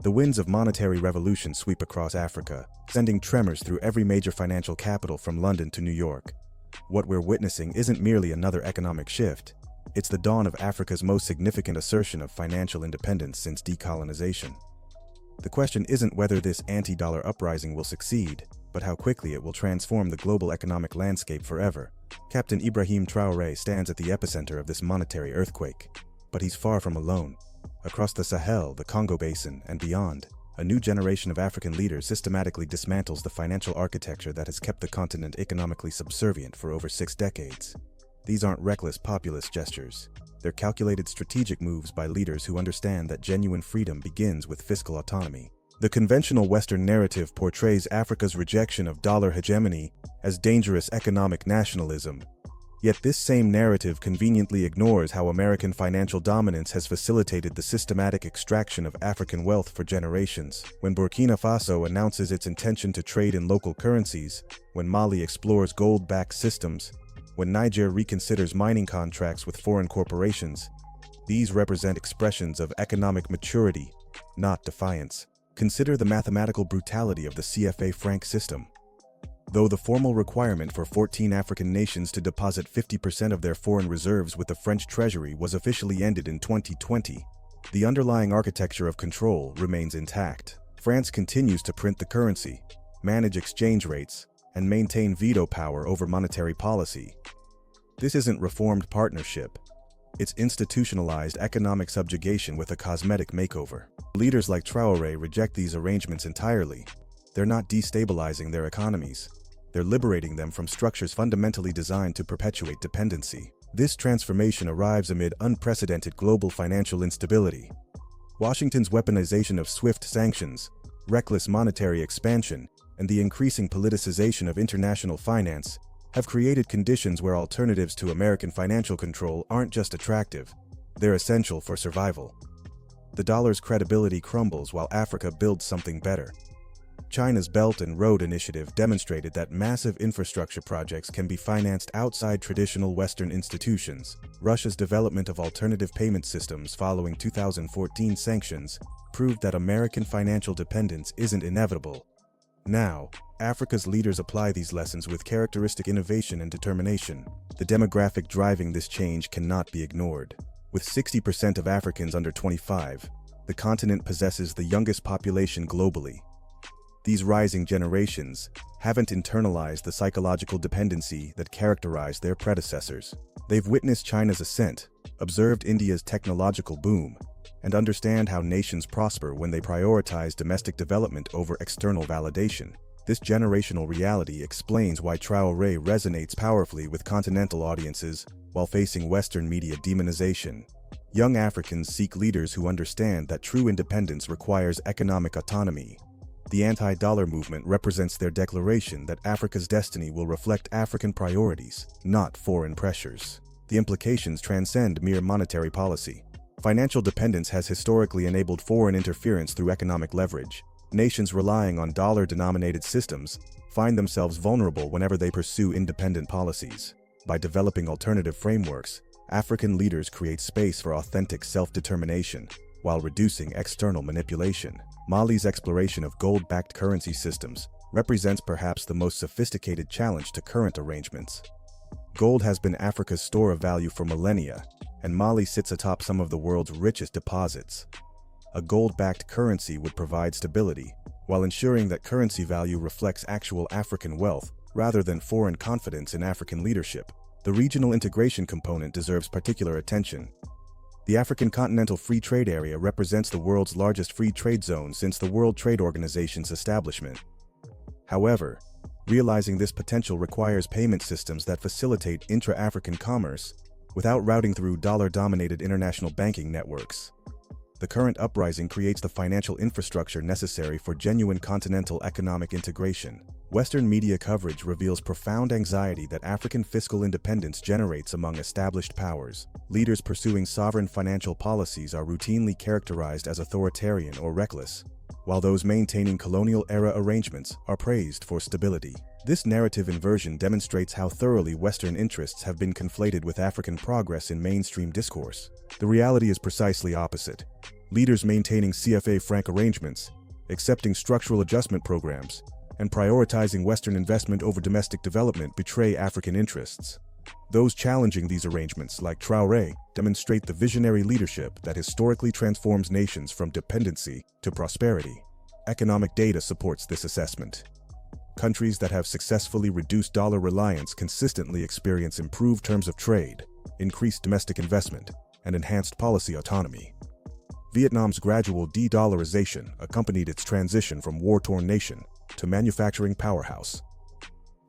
The winds of monetary revolution sweep across Africa, sending tremors through every major financial capital from London to New York. What we're witnessing isn't merely another economic shift. It's the dawn of Africa's most significant assertion of financial independence since decolonization. The question isn't whether this anti-dollar uprising will succeed, but how quickly it will transform the global economic landscape forever. Captain Ibrahim Traoré stands at the epicenter of this monetary earthquake. But he's far from alone. Across the Sahel, the Congo Basin, and beyond, a new generation of African leaders systematically dismantles the financial architecture that has kept the continent economically subservient for over 6 decades. These aren't reckless populist gestures. They're calculated strategic moves by leaders who understand that genuine freedom begins with fiscal autonomy. The conventional Western narrative portrays Africa's rejection of dollar hegemony as dangerous economic nationalism. Yet this same narrative conveniently ignores how American financial dominance has facilitated the systematic extraction of African wealth for generations. When Burkina Faso announces its intention to trade in local currencies, when Mali explores gold-backed systems, when Niger reconsiders mining contracts with foreign corporations, these represent expressions of economic maturity, not defiance. Consider the mathematical brutality of the CFA franc system. Though the formal requirement for 14 African nations to deposit 50% of their foreign reserves with the French Treasury was officially ended in 2020, the underlying architecture of control remains intact. France continues to print the currency, manage exchange rates, and maintain veto power over monetary policy. This isn't reformed partnership. It's institutionalized economic subjugation with a cosmetic makeover. Leaders like Traoré reject these arrangements entirely. They're not destabilizing their economies. They're liberating them from structures fundamentally designed to perpetuate dependency. This transformation arrives amid unprecedented global financial instability. Washington's weaponization of swift sanctions, reckless monetary expansion, and the increasing politicization of international finance have created conditions where alternatives to American financial control aren't just attractive, they're essential for survival. The dollar's credibility crumbles while Africa builds something better. China's Belt and Road Initiative demonstrated that massive infrastructure projects can be financed outside traditional Western institutions. Russia's development of alternative payment systems following 2014 sanctions proved that American financial dependence isn't inevitable. Now, Africa's leaders apply these lessons with characteristic innovation and determination. The demographic driving this change cannot be ignored. With 60% of Africans under 25, the continent possesses the youngest population globally. These rising generations haven't internalized the psychological dependency that characterized their predecessors. They've witnessed China's ascent, observed India's technological boom, and understand how nations prosper when they prioritize domestic development over external validation. This generational reality explains why Traoré resonates powerfully with continental audiences while facing Western media demonization. Young Africans seek leaders who understand that true independence requires economic autonomy. The anti-dollar movement represents their declaration that Africa's destiny will reflect African priorities, not foreign pressures. The implications transcend mere monetary policy. Financial dependence has historically enabled foreign interference through economic leverage. Nations relying on dollar-denominated systems find themselves vulnerable whenever they pursue independent policies. By developing alternative frameworks, African leaders create space for authentic self-determination while reducing external manipulation. Mali's exploration of gold-backed currency systems represents perhaps the most sophisticated challenge to current arrangements. Gold has been Africa's store of value for millennia, and Mali sits atop some of the world's richest deposits. A gold-backed currency would provide stability, while ensuring that currency value reflects actual African wealth rather than foreign confidence in African leadership. The regional integration component deserves particular attention. The African Continental Free Trade Area represents the world's largest free trade zone since the World Trade Organization's establishment. However, realizing this potential requires payment systems that facilitate intra-African commerce without routing through dollar-dominated international banking networks. The current uprising creates the financial infrastructure necessary for genuine continental economic integration. Western media coverage reveals profound anxiety that African fiscal independence generates among established powers. Leaders pursuing sovereign financial policies are routinely characterized as authoritarian or reckless, while those maintaining colonial-era arrangements are praised for stability. This narrative inversion demonstrates how thoroughly Western interests have been conflated with African progress in mainstream discourse. The reality is precisely opposite. Leaders maintaining CFA franc arrangements, accepting structural adjustment programs, and prioritizing Western investment over domestic development betray African interests. Those challenging these arrangements, like Traore, demonstrate the visionary leadership that historically transforms nations from dependency to prosperity. Economic data supports this assessment. Countries that have successfully reduced dollar reliance consistently experience improved terms of trade, increased domestic investment, and enhanced policy autonomy. Vietnam's gradual de-dollarization accompanied its transition from war-torn nation to manufacturing powerhouse.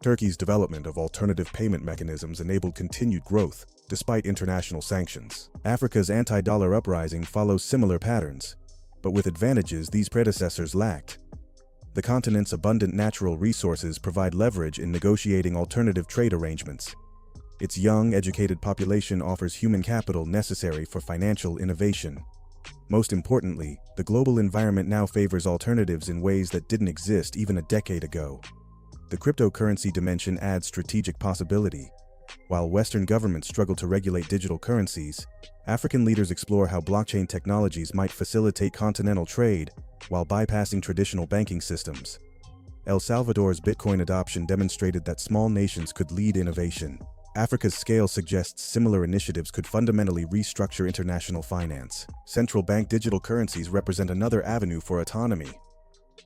Turkey's development of alternative payment mechanisms enabled continued growth despite international sanctions. Africa's anti-dollar uprising follows similar patterns, but with advantages these predecessors lacked. The continent's abundant natural resources provide leverage in negotiating alternative trade arrangements. Its young, educated population offers human capital necessary for financial innovation. Most importantly, the global environment now favors alternatives in ways that didn't exist even a decade ago. The cryptocurrency dimension adds strategic possibility. While Western governments struggle to regulate digital currencies, African leaders explore how blockchain technologies might facilitate continental trade while bypassing traditional banking systems. El Salvador's Bitcoin adoption demonstrated that small nations could lead innovation. Africa's scale suggests similar initiatives could fundamentally restructure international finance. Central bank digital currencies represent another avenue for autonomy.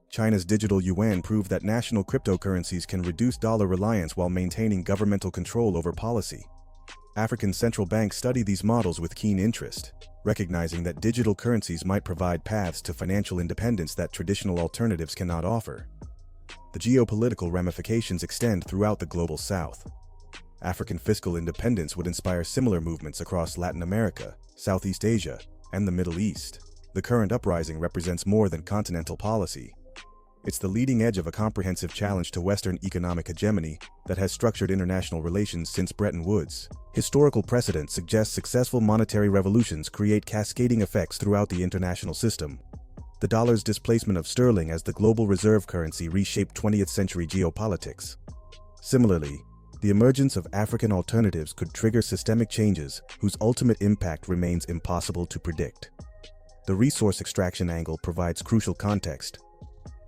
China's digital yuan proved that national cryptocurrencies can reduce dollar reliance while maintaining governmental control over policy. African central banks study these models with keen interest, recognizing that digital currencies might provide paths to financial independence that traditional alternatives cannot offer. The geopolitical ramifications extend throughout the global South. African fiscal independence would inspire similar movements across Latin America, Southeast Asia, and the Middle East. The current uprising represents more than continental policy. It's the leading edge of a comprehensive challenge to Western economic hegemony that has structured international relations since Bretton Woods. Historical precedent suggests successful monetary revolutions create cascading effects throughout the international system. The dollar's displacement of sterling as the global reserve currency reshaped 20th century geopolitics. Similarly, the emergence of African alternatives could trigger systemic changes whose ultimate impact remains impossible to predict. The resource extraction angle provides crucial context.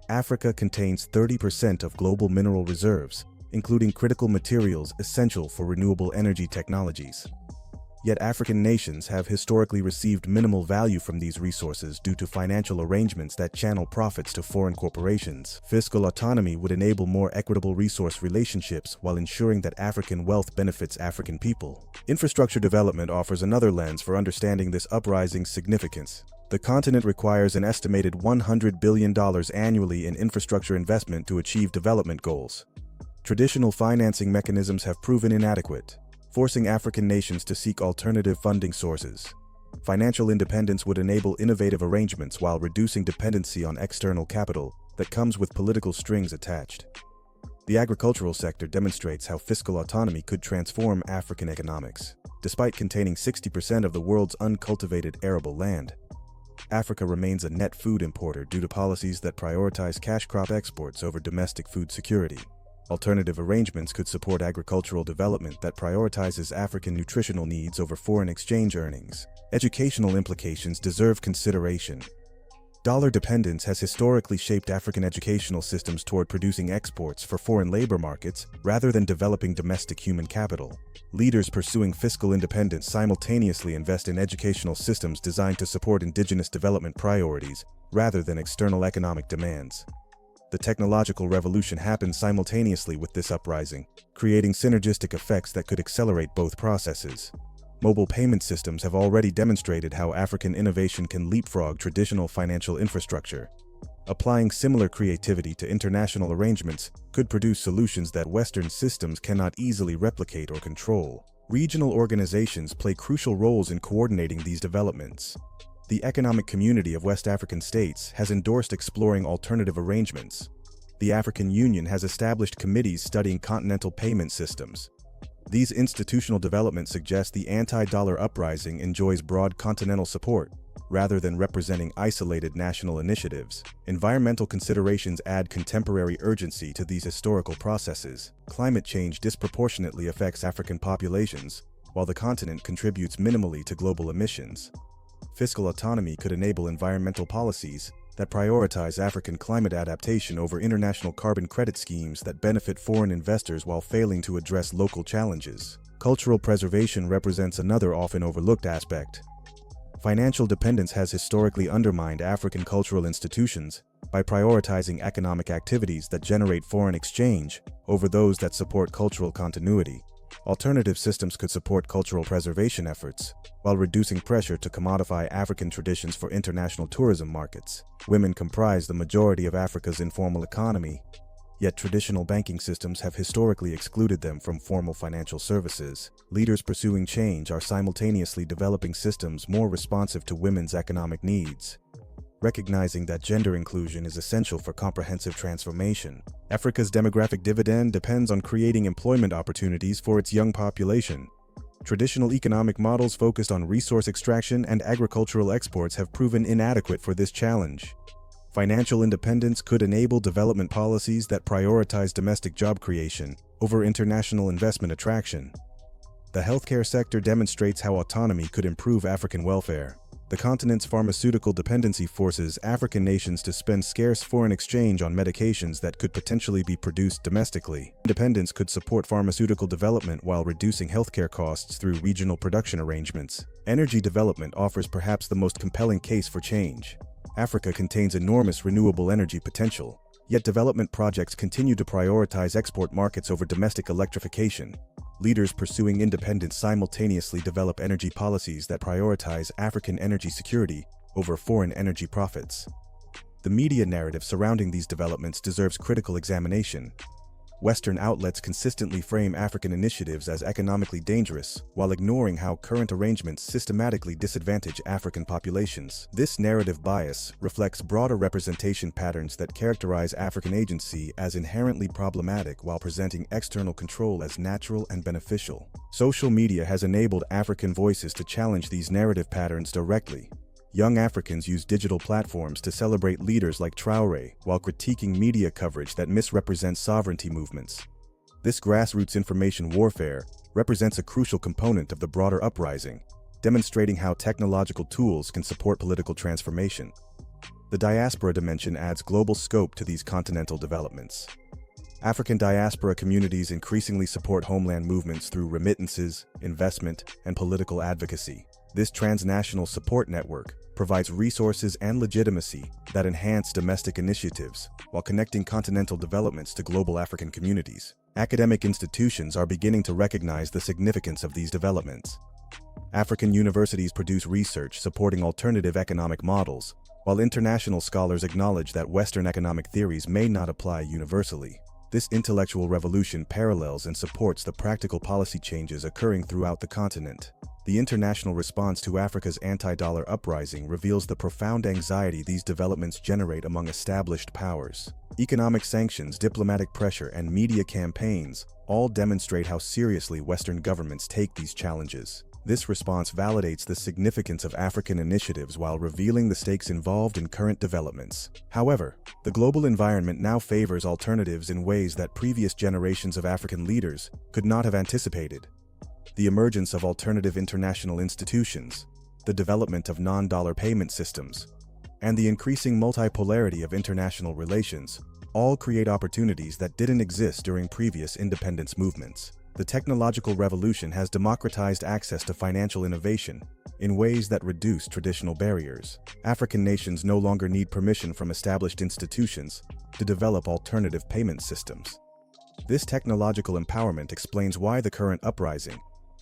Africa contains 30% of global mineral reserves, including critical materials essential for renewable energy technologies. Yet African nations have historically received minimal value from these resources due to financial arrangements that channel profits to foreign corporations. Fiscal autonomy would enable more equitable resource relationships while ensuring that African wealth benefits African people. Infrastructure development offers another lens for understanding this uprising's significance. The continent requires an estimated $100 billion annually in infrastructure investment to achieve development goals. Traditional financing mechanisms have proven inadequate, forcing African nations to seek alternative funding sources. Financial independence would enable innovative arrangements while reducing dependency on external capital that comes with political strings attached. The agricultural sector demonstrates how fiscal autonomy could transform African economics. Despite containing 60% of the world's uncultivated arable land, Africa remains a net food importer due to policies that prioritize cash crop exports over domestic food security. Alternative arrangements could support agricultural development that prioritizes African nutritional needs over foreign exchange earnings. Educational implications deserve consideration. Dollar dependence has historically shaped African educational systems toward producing exports for foreign labor markets rather than developing domestic human capital. Leaders pursuing fiscal independence simultaneously invest in educational systems designed to support indigenous development priorities rather than external economic demands. The technological revolution happened simultaneously with this uprising, creating synergistic effects that could accelerate both processes. Mobile payment systems have already demonstrated how African innovation can leapfrog traditional financial infrastructure. Applying similar creativity to international arrangements could produce solutions that Western systems cannot easily replicate or control. Regional organizations play crucial roles in coordinating these developments. The economic community of West African states has endorsed exploring alternative arrangements. The African Union has established committees studying continental payment systems. These institutional developments suggest the anti-dollar uprising enjoys broad continental support, rather than representing isolated national initiatives. Environmental considerations add contemporary urgency to these historical processes. Climate change disproportionately affects African populations, while the continent contributes minimally to global emissions. Fiscal autonomy could enable environmental policies that prioritize African climate adaptation over international carbon credit schemes that benefit foreign investors while failing to address local challenges. Cultural preservation represents another often overlooked aspect. Financial dependence has historically undermined African cultural institutions by prioritizing economic activities that generate foreign exchange over those that support cultural continuity. Alternative systems could support cultural preservation efforts while reducing pressure to commodify African traditions for international tourism markets. Women comprise the majority of Africa's informal economy, yet traditional banking systems have historically excluded them from formal financial services. Leaders pursuing change are simultaneously developing systems more responsive to women's economic needs. Recognizing that gender inclusion is essential for comprehensive transformation, Africa's demographic dividend depends on creating employment opportunities for its young population. Traditional economic models focused on resource extraction and agricultural exports have proven inadequate for this challenge. Financial independence could enable development policies that prioritize domestic job creation over international investment attraction. The healthcare sector demonstrates how autonomy could improve African welfare. The continent's pharmaceutical dependency forces African nations to spend scarce foreign exchange on medications that could potentially be produced domestically. Independence could support pharmaceutical development while reducing healthcare costs through regional production arrangements. Energy development offers perhaps the most compelling case for change. Africa contains enormous renewable energy potential, yet development projects continue to prioritize export markets over domestic electrification. Leaders pursuing independence simultaneously develop energy policies that prioritize African energy security over foreign energy profits. The media narrative surrounding these developments deserves critical examination. Western outlets consistently frame African initiatives as economically dangerous, while ignoring how current arrangements systematically disadvantage African populations. This narrative bias reflects broader representation patterns that characterize African agency as inherently problematic while presenting external control as natural and beneficial. Social media has enabled African voices to challenge these narrative patterns directly. Young Africans use digital platforms to celebrate leaders like Traore while critiquing media coverage that misrepresents sovereignty movements. This grassroots information warfare represents a crucial component of the broader uprising, demonstrating how technological tools can support political transformation. The diaspora dimension adds global scope to these continental developments. African diaspora communities increasingly support homeland movements through remittances, investment, and political advocacy. This transnational support network provides resources and legitimacy that enhance domestic initiatives while connecting continental developments to global African communities. Academic institutions are beginning to recognize the significance of these developments. African universities produce research supporting alternative economic models, while international scholars acknowledge that Western economic theories may not apply universally. This intellectual revolution parallels and supports the practical policy changes occurring throughout the continent. The international response to Africa's anti-dollar uprising reveals the profound anxiety these developments generate among established powers. Economic sanctions, diplomatic pressure, and media campaigns all demonstrate how seriously Western governments take these challenges. This response validates the significance of African initiatives while revealing the stakes involved in current developments. However, the global environment now favors alternatives in ways that previous generations of African leaders could not have anticipated. The emergence of alternative international institutions, the development of non-dollar payment systems, and the increasing multipolarity of international relations all create opportunities that didn't exist during previous independence movements. The technological revolution has democratized access to financial innovation in ways that reduce traditional barriers. African nations no longer need permission from established institutions to develop alternative payment systems. This technological empowerment explains why the current uprising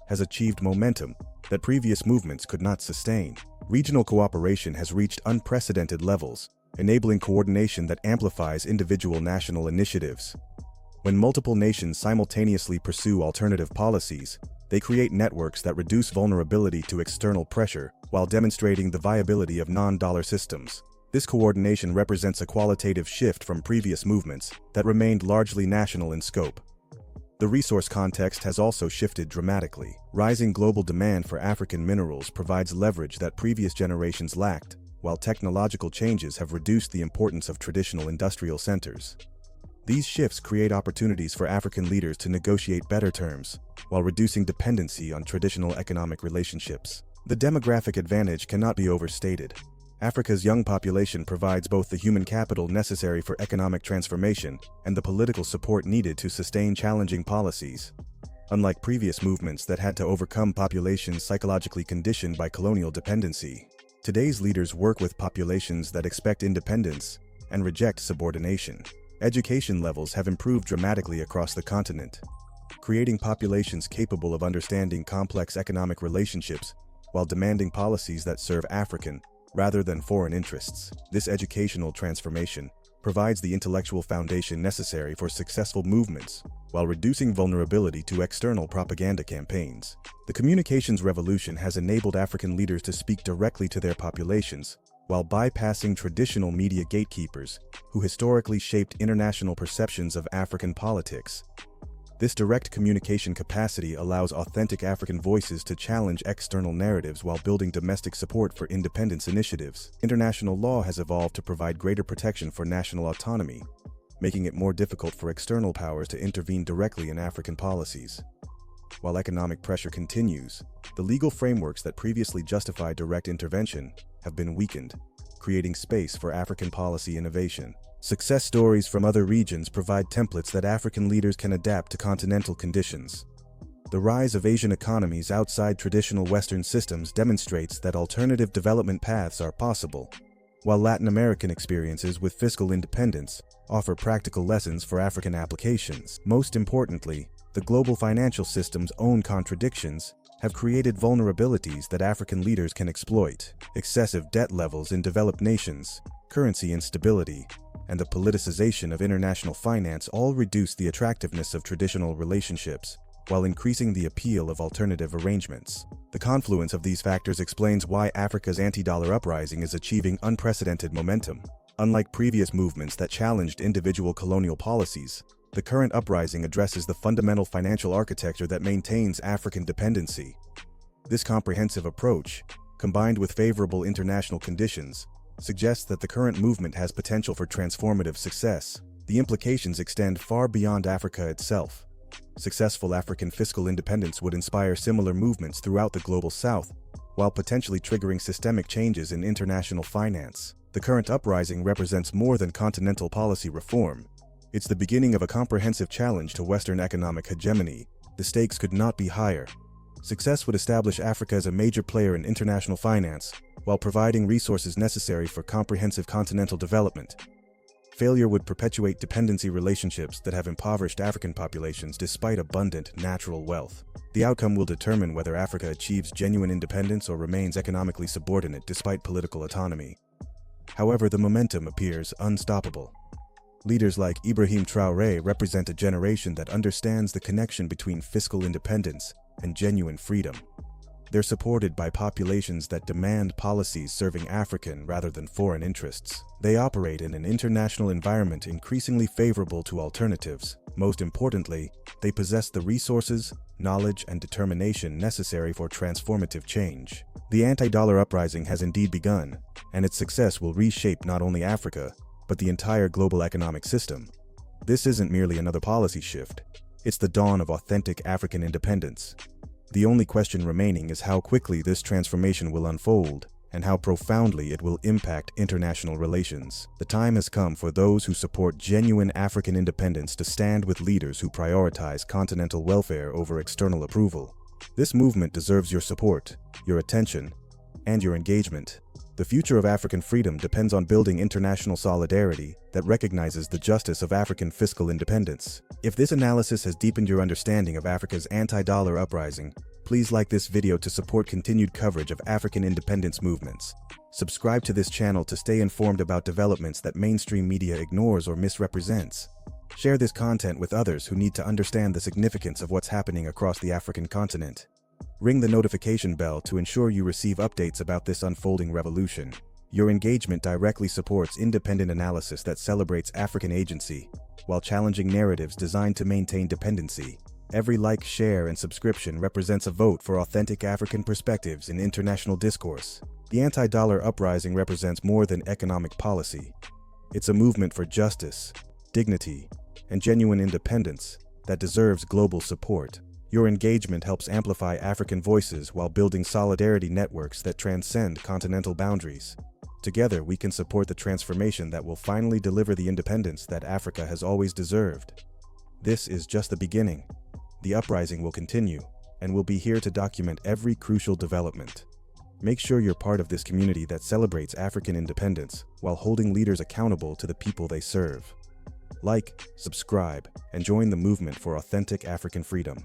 has achieved momentum that previous movements could not sustain. Regional cooperation has reached unprecedented levels, enabling coordination that amplifies individual national initiatives. When multiple nations simultaneously pursue alternative policies, they create networks that reduce vulnerability to external pressure while demonstrating the viability of non-dollar systems. This coordination represents a qualitative shift from previous movements that remained largely national in scope. The resource context has also shifted dramatically. Rising global demand for African minerals provides leverage that previous generations lacked, while technological changes have reduced the importance of traditional industrial centers. These shifts create opportunities for African leaders to negotiate better terms, while reducing dependency on traditional economic relationships. The demographic advantage cannot be overstated. Africa's young population provides both the human capital necessary for economic transformation and the political support needed to sustain challenging policies. Unlike previous movements that had to overcome populations psychologically conditioned by colonial dependency, today's leaders work with populations that expect independence and reject subordination. Education levels have improved dramatically across the continent, creating populations capable of understanding complex economic relationships while demanding policies that serve African rather than foreign interests. This educational transformation provides the intellectual foundation necessary for successful movements while reducing vulnerability to external propaganda campaigns. The communications revolution has enabled African leaders to speak directly to their populations while bypassing traditional media gatekeepers who historically shaped international perceptions of African politics. This direct communication capacity allows authentic African voices to challenge external narratives while building domestic support for independence initiatives. International law has evolved to provide greater protection for national autonomy, making it more difficult for external powers to intervene directly in African policies. While economic pressure continues, the legal frameworks that previously justified direct intervention have been weakened, creating space for African policy innovation. Success stories from other regions provide templates that African leaders can adapt to continental conditions. The rise of Asian economies outside traditional Western systems demonstrates that alternative development paths are possible, while Latin American experiences with fiscal independence offer practical lessons for African applications. Most importantly, the global financial system's own contradictions have created vulnerabilities that African leaders can exploit. Excessive debt levels in developed nations, currency instability, and the politicization of international finance all reduce the attractiveness of traditional relationships, while increasing the appeal of alternative arrangements. The confluence of these factors explains why Africa's anti-dollar uprising is achieving unprecedented momentum. Unlike previous movements that challenged individual colonial policies, the current uprising addresses the fundamental financial architecture that maintains African dependency. This comprehensive approach, combined with favorable international conditions, suggests that the current movement has potential for transformative success. The implications extend far beyond Africa itself. Successful African fiscal independence would inspire similar movements throughout the global South, while potentially triggering systemic changes in international finance. The current uprising represents more than continental policy reform. It's the beginning of a comprehensive challenge to Western economic hegemony. The stakes could not be higher. Success would establish Africa as a major player in international finance, while providing resources necessary for comprehensive continental development. Failure would perpetuate dependency relationships that have impoverished African populations despite abundant natural wealth. The outcome will determine whether Africa achieves genuine independence or remains economically subordinate despite political autonomy. However, the momentum appears unstoppable. Leaders like Ibrahim Traoré represent a generation that understands the connection between fiscal independence and genuine freedom. They're supported by populations that demand policies serving African rather than foreign interests. They operate in an international environment increasingly favorable to alternatives. Most importantly, they possess the resources, knowledge, and determination necessary for transformative change. The anti-dollar uprising has indeed begun, and its success will reshape not only Africa, but the entire global economic system. This isn't merely another policy shift. It's the dawn of authentic African independence. The only question remaining is how quickly this transformation will unfold and how profoundly it will impact international relations. The time has come for those who support genuine African independence to stand with leaders who prioritize continental welfare over external approval. This movement deserves your support, your attention, and your engagement. The future of African freedom depends on building international solidarity that recognizes the justice of African fiscal independence. If this analysis has deepened your understanding of Africa's anti-dollar uprising, please like this video to support continued coverage of African independence movements. Subscribe to this channel to stay informed about developments that mainstream media ignores or misrepresents. Share this content with others who need to understand the significance of what's happening across the African continent. Ring the notification bell to ensure you receive updates about this unfolding revolution. Your engagement directly supports independent analysis that celebrates African agency, while challenging narratives designed to maintain dependency. Every like, share, and subscription represents a vote for authentic African perspectives in international discourse. The anti-dollar uprising represents more than economic policy. It's a movement for justice, dignity, and genuine independence that deserves global support. Your engagement helps amplify African voices while building solidarity networks that transcend continental boundaries. Together, we can support the transformation that will finally deliver the independence that Africa has always deserved. This is just the beginning. The uprising will continue, and we'll be here to document every crucial development. Make sure you're part of this community that celebrates African independence while holding leaders accountable to the people they serve. Like, subscribe, and join the movement for authentic African freedom.